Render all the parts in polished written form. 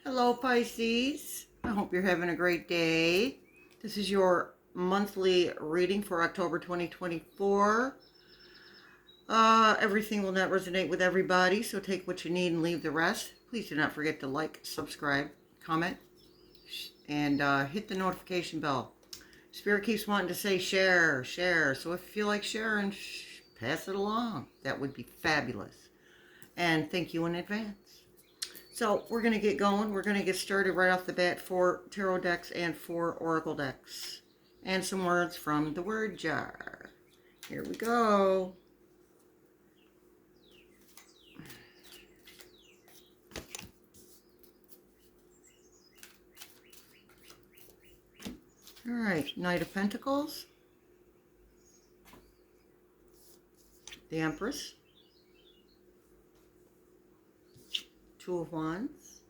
Hello, Pisces. I hope you're having a great day. This is your monthly reading for October 2024. Everything will not resonate with everybody, so take what you need and leave the rest. Please do not forget to like, subscribe, comment, and hit the notification bell. Spirit keeps wanting to say share, share. So if you feel like sharing, pass it along. That would be fabulous. And thank you in advance. So we're going to get going. We're going to get started right off the bat. 4 tarot decks and 4 oracle decks. And some words from the word jar. Here we go. All right, Knight of Pentacles. The Empress. 2 of Wands.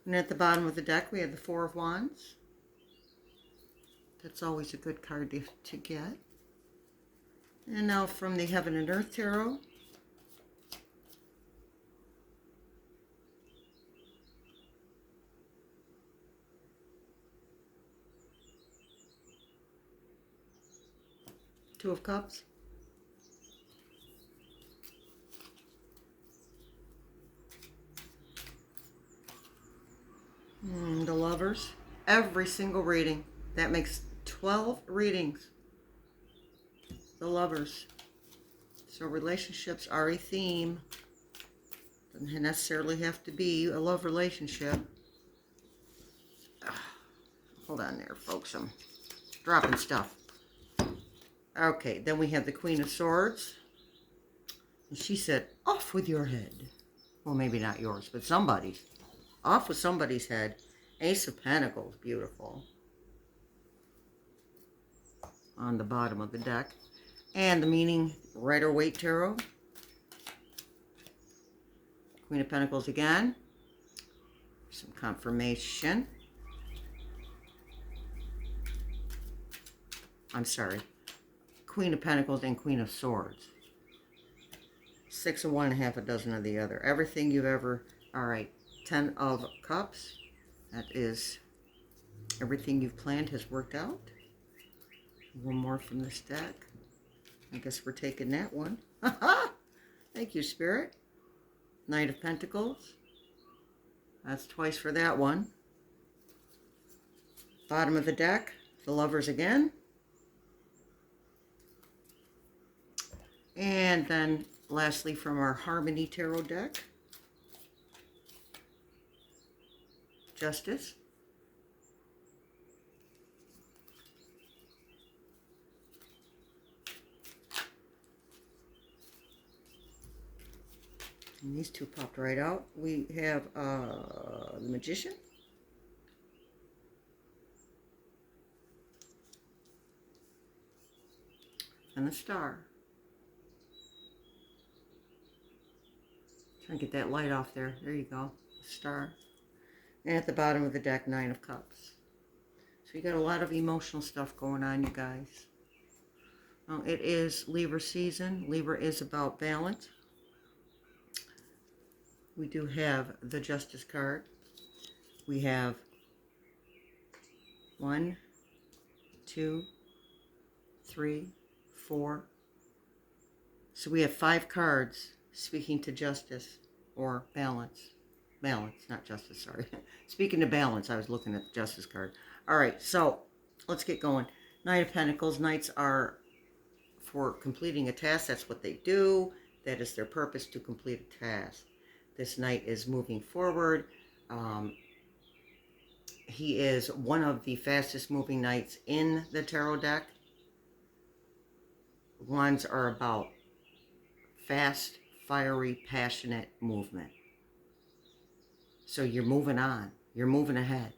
And at the bottom of the deck, we have the 4 of Wands. That's always a good card to get. And now from the Heaven and Earth Tarot. Two of Cups. The Lovers. Every single reading. That makes 12 readings. The Lovers. So relationships are a theme. Doesn't necessarily have to be a love relationship. Hold on there, folks. I'm dropping stuff. Okay, then we have the Queen of Swords. And she said, off with your head. Well, maybe not yours, but somebody's. Off with somebody's head. Ace of Pentacles, beautiful. On the bottom of the deck. And the meaning, Rider-Waite Tarot. Queen of Pentacles again. Some confirmation. I'm sorry. Queen of Pentacles and Queen of Swords. 6 of one and half a dozen of the other. Everything you've ever... All right. 10 of Cups. That is everything you've planned has worked out. One more from this deck. I guess we're taking that one. Thank you, Spirit. Knight of Pentacles. That's twice for that one. Bottom of the deck. The Lovers again. And then lastly from our Harmony Tarot deck. Justice. And these two popped right out. We have the Magician. And the Star. Trying to get that light off there. There you go. Star. And at the bottom of the deck, 9 of Cups. So you got a lot of emotional stuff going on, you guys. Well, it is Libra season. Libra is about balance. We do have the Justice card. We have 1, 2, 3, 4. So we have 5 cards speaking to justice or balance. Balance, not justice, sorry. Speaking to balance, I was looking at the Justice card. All right, so let's get going. Knight of Pentacles. Knights are for completing a task. That's what they do. That is their purpose, to complete a task. This knight is moving forward. He is one of the fastest moving knights in the tarot deck. Wands are about fast, fiery, passionate movement. So you're moving on. You're moving ahead.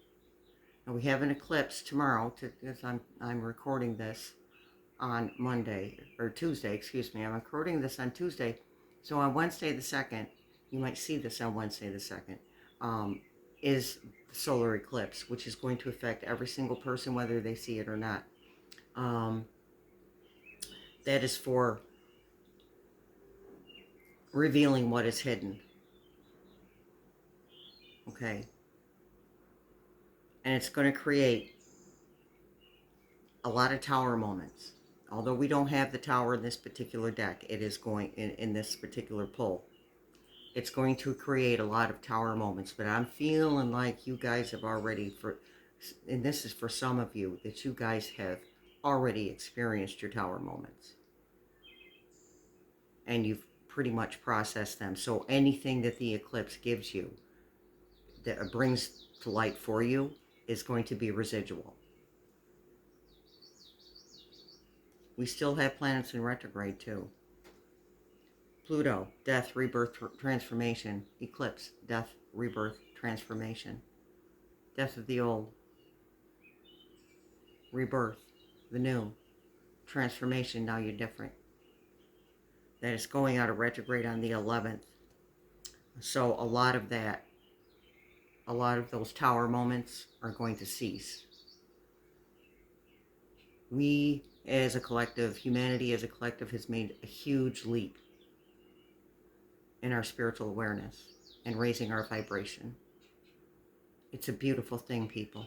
And we have an eclipse tomorrow, because I'm recording this on Monday, or Tuesday, excuse me. I'm recording this on Tuesday. So on Wednesday the 2nd, you might see this on Wednesday the 2nd, is the solar eclipse, which is going to affect every single person, whether they see it or not. That is for revealing what is hidden. okay? And it's going to create a lot of tower moments. Although we don't have the tower in this particular deck, it is going in this particular pull. It's going to create a lot of tower moments, but I'm feeling like you guys have already, and this is for some of you, that you guys have already experienced your tower moments. And you've pretty much processed them. So anything that the eclipse gives you, that brings to light for you, is going to be residual. We still have planets in retrograde too. Pluto, death, rebirth, transformation. Eclipse, death, rebirth, transformation. Death of the old. Rebirth, the new. Transformation, now you're different. That is going out of retrograde on the 11th. So a lot of those tower moments are going to cease. We as a collective, humanity as a collective, has made a huge leap in our spiritual awareness and raising our vibration. It's a beautiful thing, people.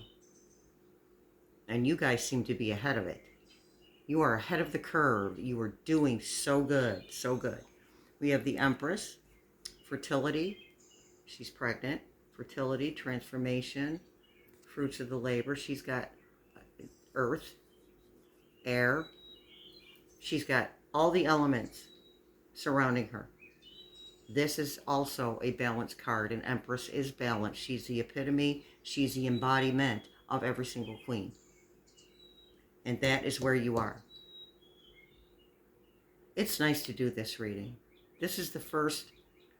And you guys seem to be ahead of it. You are ahead of the curve. You are doing so good, so good. We have the Empress, fertility. She's pregnant. Fertility, transformation, fruits of the labor. She's got earth, air. She's got all the elements surrounding her. This is also a balance card. An Empress is balanced. She's the epitome. She's the embodiment of every single queen. And that is where you are. It's nice to do this reading. This is the first,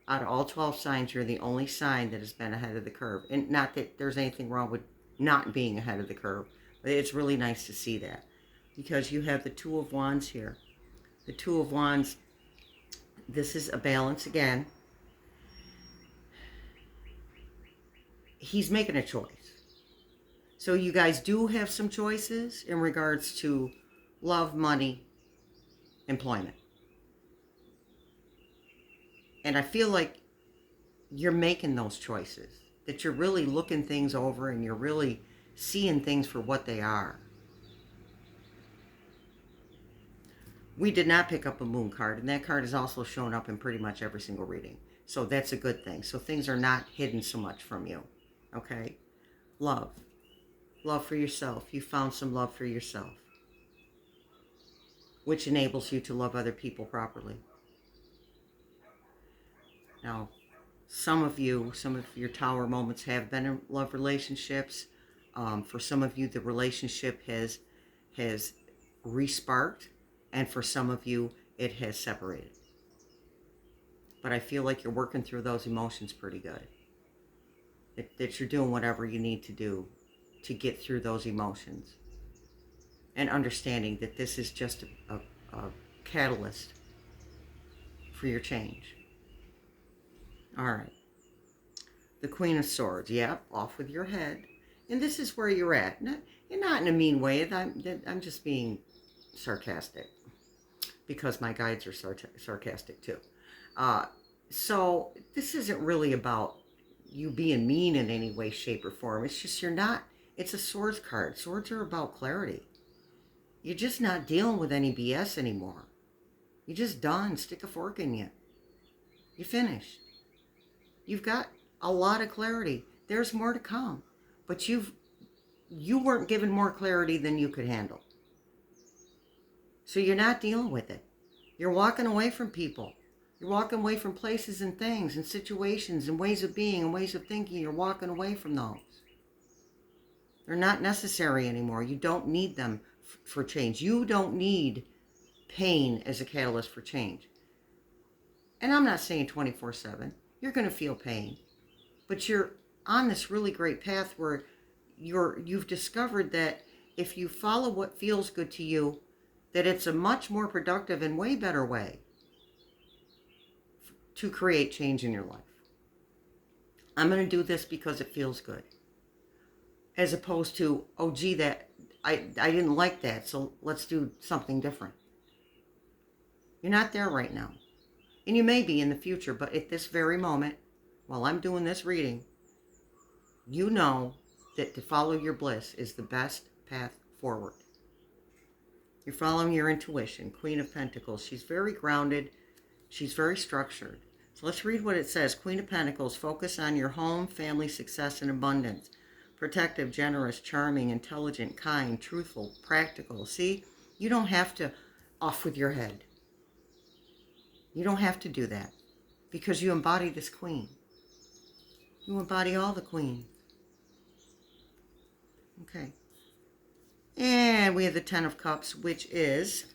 out of all 12 signs, you're the only sign that has been ahead of the curve. And not that there's anything wrong with not being ahead of the curve, but it's really nice to see that. Because you have the Two of Wands here. The Two of Wands, this is a balance again. He's making a choice. So you guys do have some choices in regards to love, money, employment. And I feel like you're making those choices. That you're really looking things over and you're really seeing things for what they are. We did not pick up a moon card, and that card is also shown up in pretty much every single reading. So that's a good thing. So things are not hidden so much from you. Okay? Love. Love for yourself. You found some love for yourself, which enables you to love other people properly. Now, some of your tower moments have been in love relationships. For some of you, the relationship has re-sparked, and for some of you, it has separated. But I feel like you're working through those emotions pretty good. That you're doing whatever you need to do to get through those emotions. And understanding that this is just a catalyst for your change. All right. The Queen of Swords. Yep, off with your head. And this is where you're at. You're not in a mean way. I'm just being sarcastic. Because my guides are sarcastic too. So this isn't really about you being mean in any way, shape, or form. It's just you're not. It's a swords card. Swords are about clarity. You're just not dealing with any BS anymore. You're just done. Stick a fork in you. You're finished. You've got a lot of clarity. There's more to come. But you weren't given more clarity than you could handle. So you're not dealing with it. You're walking away from people. You're walking away from places and things and situations and ways of being and ways of thinking. You're walking away from those. They're not necessary anymore. You don't need them for change. You don't need pain as a catalyst for change. And I'm not saying 24/7. You're going to feel pain. But you're on this really great path where you've discovered that if you follow what feels good to you, that it's a much more productive and way better way to create change in your life. I'm going to do this because it feels good. As opposed to, oh gee, that I didn't like that, so let's do something different. You're not there right now. And you may be in the future, but at this very moment, while I'm doing this reading, You know that to follow your bliss is the best path forward. You're following your intuition. Queen of Pentacles. She's very grounded. She's very structured. So let's read what it says. Queen of Pentacles. Focus on your home, family, success, and abundance. Protective, generous, charming, intelligent, kind, truthful, practical. See, you don't have to off with your head. You don't have to do that because you embody this queen. You embody all the queen. Okay. And we have the Ten of Cups, which is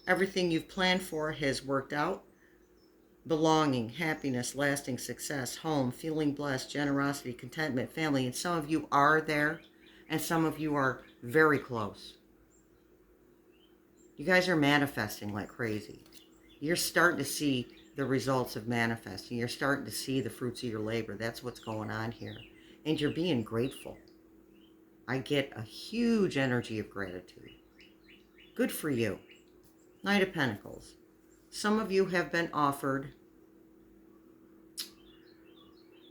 everything you've planned for has worked out. Belonging, happiness, lasting success, home, feeling blessed, generosity, contentment, family. And some of you are there, and some of you are very close. You guys are manifesting like crazy. You're starting to see the results of manifesting. You're starting to see the fruits of your labor. That's what's going on here. And you're being grateful. I get a huge energy of gratitude. Good for you. Knight of Pentacles. Some of you have been offered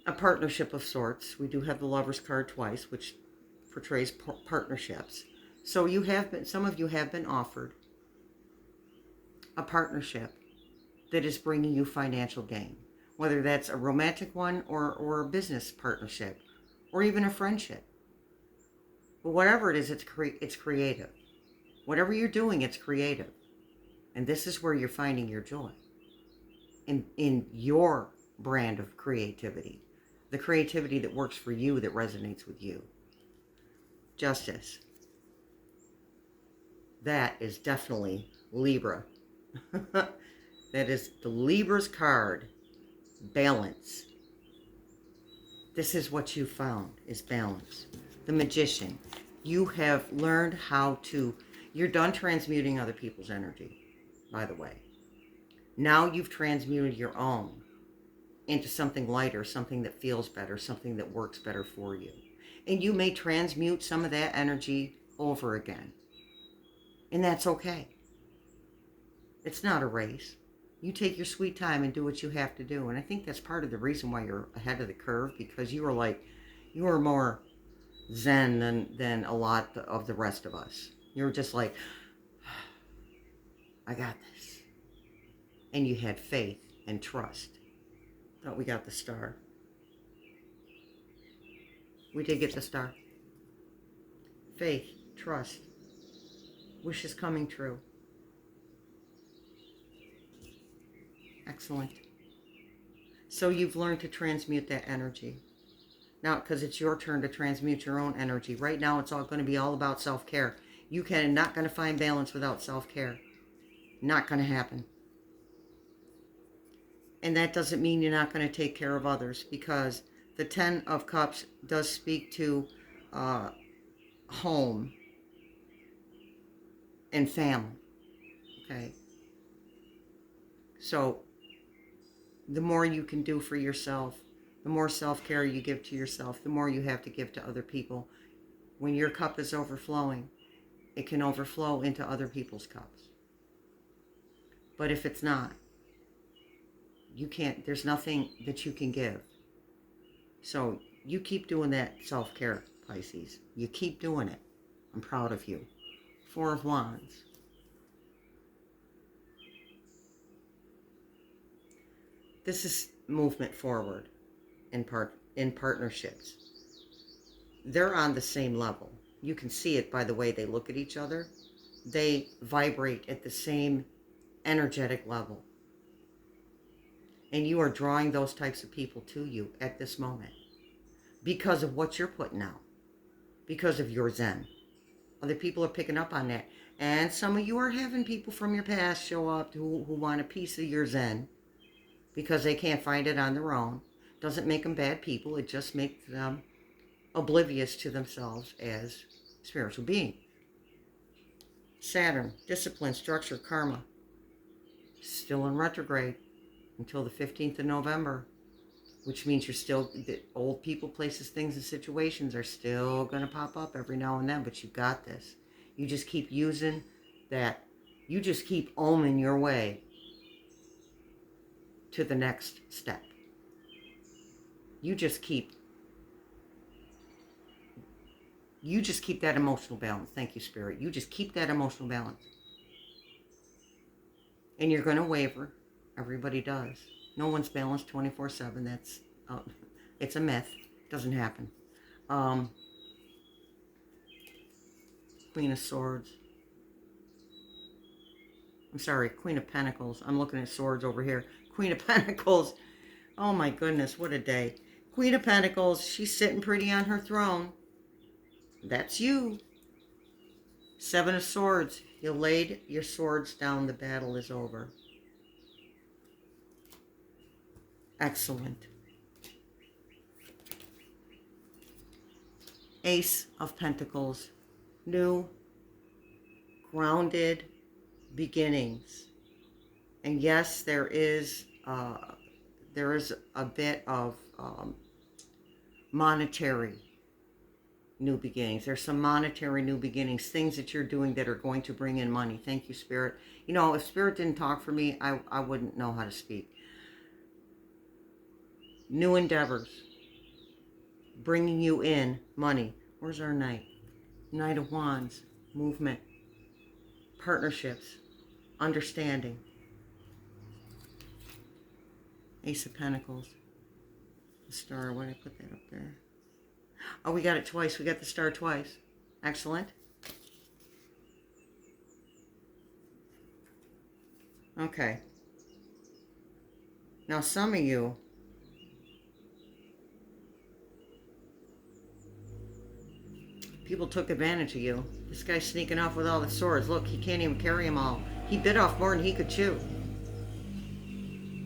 a partnership of sorts. We do have the Lover's card twice, which portrays partnerships. So you have been, some of you have been offered a partnership that is bringing you financial gain, whether that's a romantic one or a business partnership or even a friendship. But whatever it is, it's creative. Whatever you're doing, it's creative. And this is where you're finding your joy in your brand of creativity, the creativity that works for you, that resonates with you. Justice. That is definitely Libra. That is the Libra's card. Balance. This is what you found, is balance. The Magician. You have learned how to, you're done transmuting other people's energy, by the way. Now you've transmuted your own into something lighter, something that feels better, something that works better for you. And you may transmute some of that energy over again. And that's okay. It's not a race. You take your sweet time and do what you have to do. And I think that's part of the reason why you're ahead of the curve, because you are more zen than a lot of the rest of us. You're just like, I got this. And you had faith and trust. Thought we got the star. We did get the star. Faith, trust, wishes coming true. Excellent. So you've learned to transmute that energy. Now, because it's your turn to transmute your own energy. Right now, it's all going to be all about self-care. You can not going to find balance without self-care. Not going to happen. And that doesn't mean you're not going to take care of others, because the Ten of Cups does speak to home and family. Okay? So the more you can do for yourself, the more self-care you give to yourself, the more you have to give to other people. When your cup is overflowing, it can overflow into other people's cups. But if it's not, you can't, there's nothing that you can give. So you keep doing that self-care, Pisces. You keep doing it. I'm proud of you. Four of Wands. This is movement forward in partnerships. They're on the same level. You can see it by the way they look at each other. They vibrate at the same energetic level. And you are drawing those types of people to you at this moment because of what you're putting out, because of your zen. Other people are picking up on that. And some of you are having people from your past show up who want a piece of your zen because they can't find it on their own. Doesn't make them bad people. It just makes them oblivious to themselves as spiritual beings. Saturn, discipline, structure, karma. Still in retrograde until the 15th of November, which means you're still, the old people, places, things, and situations are still going to pop up every now and then, but you got this. You just keep using that. You just keep oming your way to the next step. You just keep You just keep that emotional balance. Thank you, Spirit. You just keep that emotional balance. And you're going to waver. Everybody does. No one's balanced 24/7. That's, it's a myth. It doesn't happen. Queen of Swords. I'm sorry, Queen of Pentacles. I'm looking at swords over here. Queen of Pentacles. Oh my goodness, what a day. Queen of Pentacles. She's sitting pretty on her throne. That's you. Seven of Swords. You laid your swords down. The battle is over. Excellent. Ace of Pentacles. New, grounded beginnings. And yes, there is a bit of monetary new beginnings. There's some monetary new beginnings, things that you're doing that are going to bring in money. Thank you, Spirit. You know, if Spirit didn't talk for me, I wouldn't know how to speak. New endeavors, bringing you in money. Where's our Knight? Knight of Wands, movement, partnerships, understanding. Ace of Pentacles, the Star. Why did I put that up there? Oh, we got it twice. We got the Star twice. Excellent. Okay. Now, some of you, people took advantage of you. This guy's sneaking off with all the swords. Look, he can't even carry them all. He bit off more than he could chew.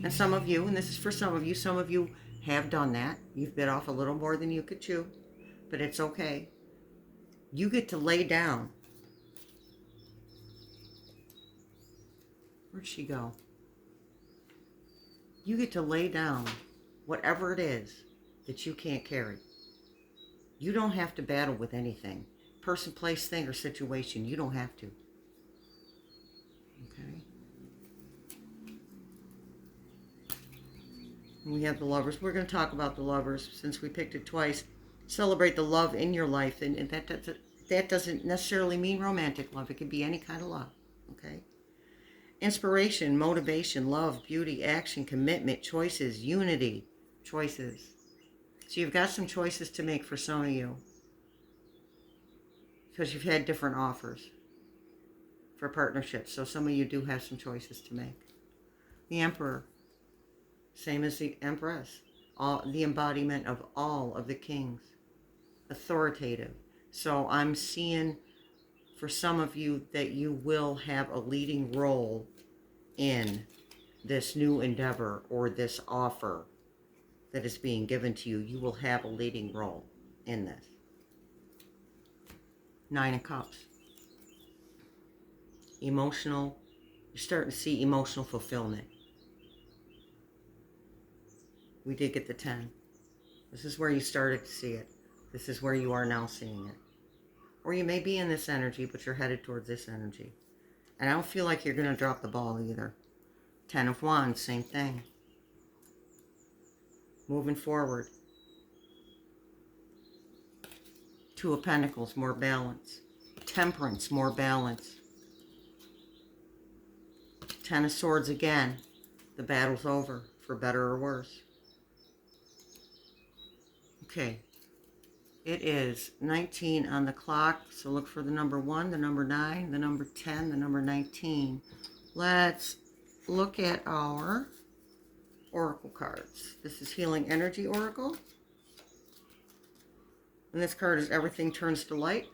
And some of you, and this is for some of you have done that. You've bit off a little more than you could chew. But it's okay. You get to lay down. Where'd she go? You get to lay down whatever it is that you can't carry. You don't have to battle with anything. Person, place, thing, or situation. You don't have to. Okay? And we have the Lovers. We're going to talk about the Lovers since we picked it twice. Celebrate the love in your life. And that doesn't necessarily mean romantic love. It can be any kind of love. Okay? Inspiration, motivation, love, beauty, action, commitment, choices, unity, choices. So you've got some choices to make for some of you. Because you've had different offers for partnerships. So some of you do have some choices to make. The Emperor. Same as the Empress. The embodiment of all of the kings. Authoritative. So I'm seeing for some of you that you will have a leading role in this new endeavor or this offer that is being given to you. You will have a leading role in this. Nine of Cups. Emotional. You're starting to see emotional fulfillment. We did get the 10. This is where you started to see it. This is where you are now seeing it. Or you may be in this energy, but you're headed towards this energy. And I don't feel like you're going to drop the ball either. 10 of Wands, same thing. Moving forward. 2 of Pentacles, more balance. Temperance, more balance. 10 of Swords again. The battle's over, for better or worse. Okay. It is 19 on the clock, so look for the number 1, the number 9, the number 10, the number 19. Let's look at our oracle cards. This is Healing Energy Oracle. And this card is Everything Turns to Light.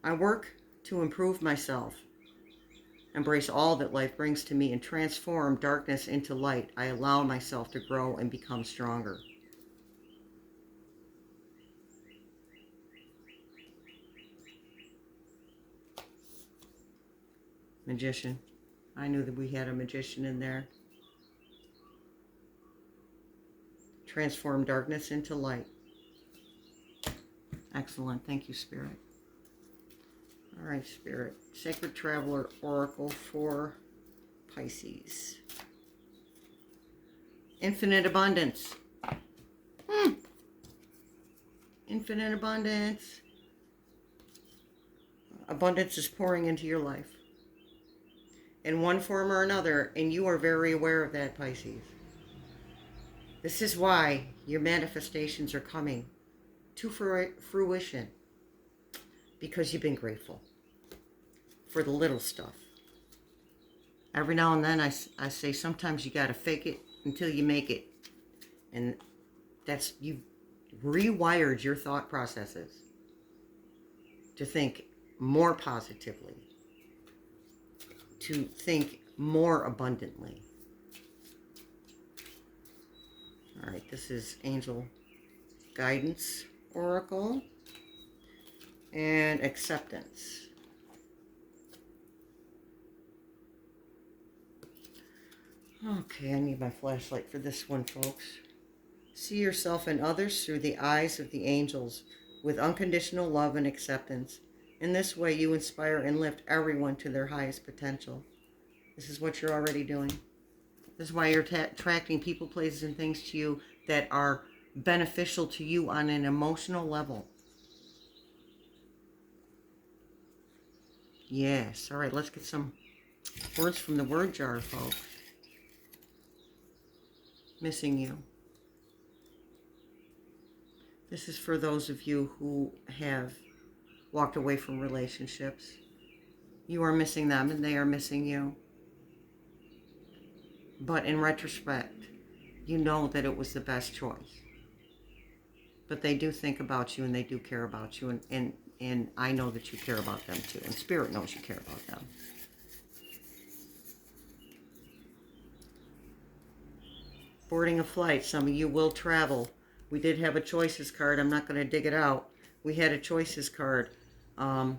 I work to improve myself, embrace all that life brings to me, and transform darkness into light. I allow myself to grow and become stronger. Magician. I knew that we had a magician in there. Transform darkness into light. Excellent. Thank you, Spirit. All right, Spirit. Sacred Traveler Oracle for Pisces. Infinite abundance. infinite abundance. Abundance is pouring into your life in one form or another, and you are very aware of that, Pisces. This is why your manifestations are coming to fruition, because you've been grateful for the little stuff. Every now and then I say sometimes you got to fake it until you make it. And that's, you've rewired your thought processes to think more positively, to think more abundantly. All right, this is Angel Guidance Oracle and Acceptance. Okay, I need my flashlight for this one, folks. See yourself and others through the eyes of the angels with unconditional love and acceptance. In this way, you inspire and lift everyone to their highest potential. This is what you're already doing. This is why you're attracting people, places, and things to you that are beneficial to you on an emotional level. Yes. All right, let's get some words from the word jar, folks. Missing you. This is for those of you who have walked away from relationships. You are missing them and they are missing you. But in retrospect, you know that it was the best choice. But they do think about you and they do care about you. And I know that you care about them too. And Spirit knows you care about them. Boarding a flight. Some of you will travel. We did have a choices card. I'm not going to dig it out. We had a choices card. It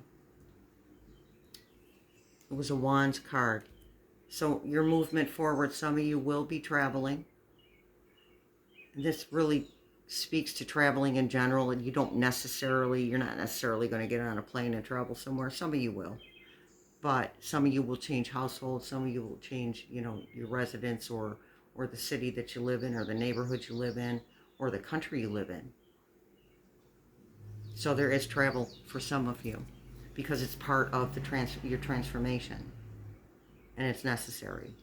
was a wands card. So your movement forward, some of you will be traveling. This really speaks to traveling in general, and you're not necessarily going to get on a plane and travel somewhere. Some of you will. But some of you will change households. Some of you will change, your residence or the city that you live in, or the neighborhood you live in, or the country you live in. So there is travel for some of you because it's part of your transformation, and it's necessary.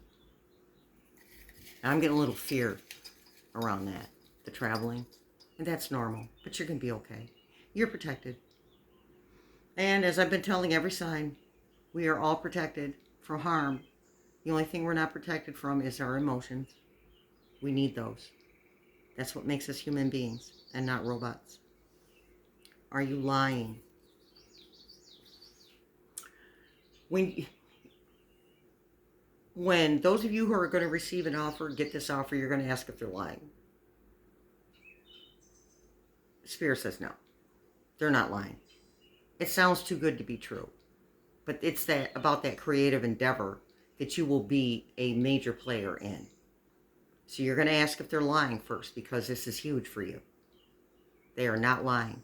And I'm getting a little fear around that, the traveling, and that's normal, but you're going to be okay. You're protected. And as I've been telling every sign, we are all protected from harm. The only thing we're not protected from is our emotions. We need those. That's what makes us human beings and not robots. Are you lying? When those of you who are going to receive an offer, get this offer, you're going to ask if they're lying. Spirit says no. They're not lying. It sounds too good to be true. But it's about that creative endeavor that you will be a major player in. So you're going to ask if they're lying first, because this is huge for you. They are not lying.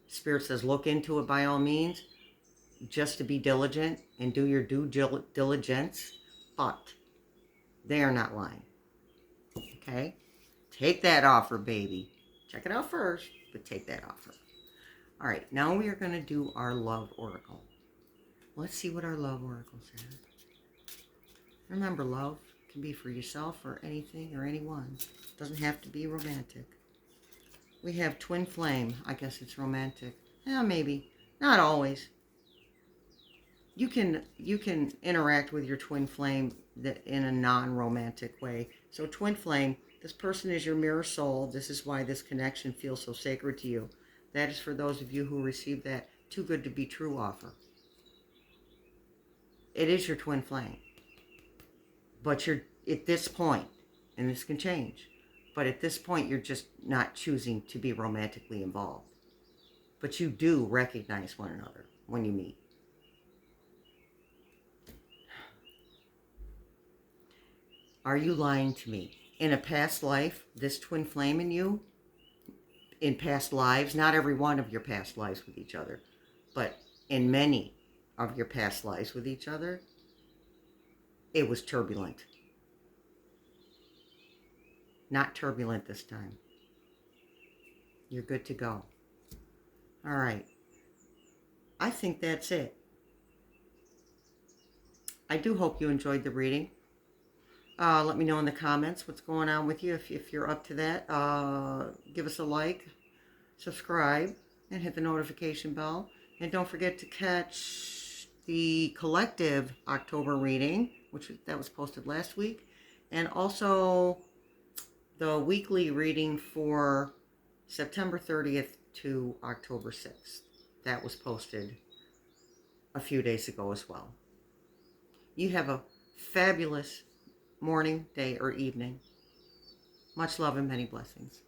Spirit says look into it by all means, just to be diligent and do your due diligence, but they are not lying. Okay? Take that offer, baby. Check it out first, but take that offer. All right, now we are going to do our love oracle. Let's see what our love oracle says. Remember, love can be for yourself or anything or anyone. It doesn't have to be romantic. We have twin flame. I guess it's romantic. Yeah, maybe. Not always. You can interact with your twin flame in a non-romantic way. So twin flame, this person is your mirror soul. This is why this connection feels so sacred to you. That is for those of you who received that too good to be true offer. It is your twin flame. But you're at this point, and this can change, but at this point you're just not choosing to be romantically involved. But you do recognize one another when you meet. Are you lying to me? In a past life, this twin flame in you, in past lives, not every one of your past lives with each other, but in many of your past lives with each other, it was turbulent. Not turbulent this time. You're good to go. All right. I think that's it. I do hope you enjoyed the reading. Let me know in the comments what's going on with you if you're up to that. Give us a like, subscribe, and hit the notification bell. And don't forget to catch the collective October reading, that was posted last week, and also the weekly reading for September 30th to October 6th. That was posted a few days ago as well. You have a fabulous morning, day, or evening. Much love and many blessings.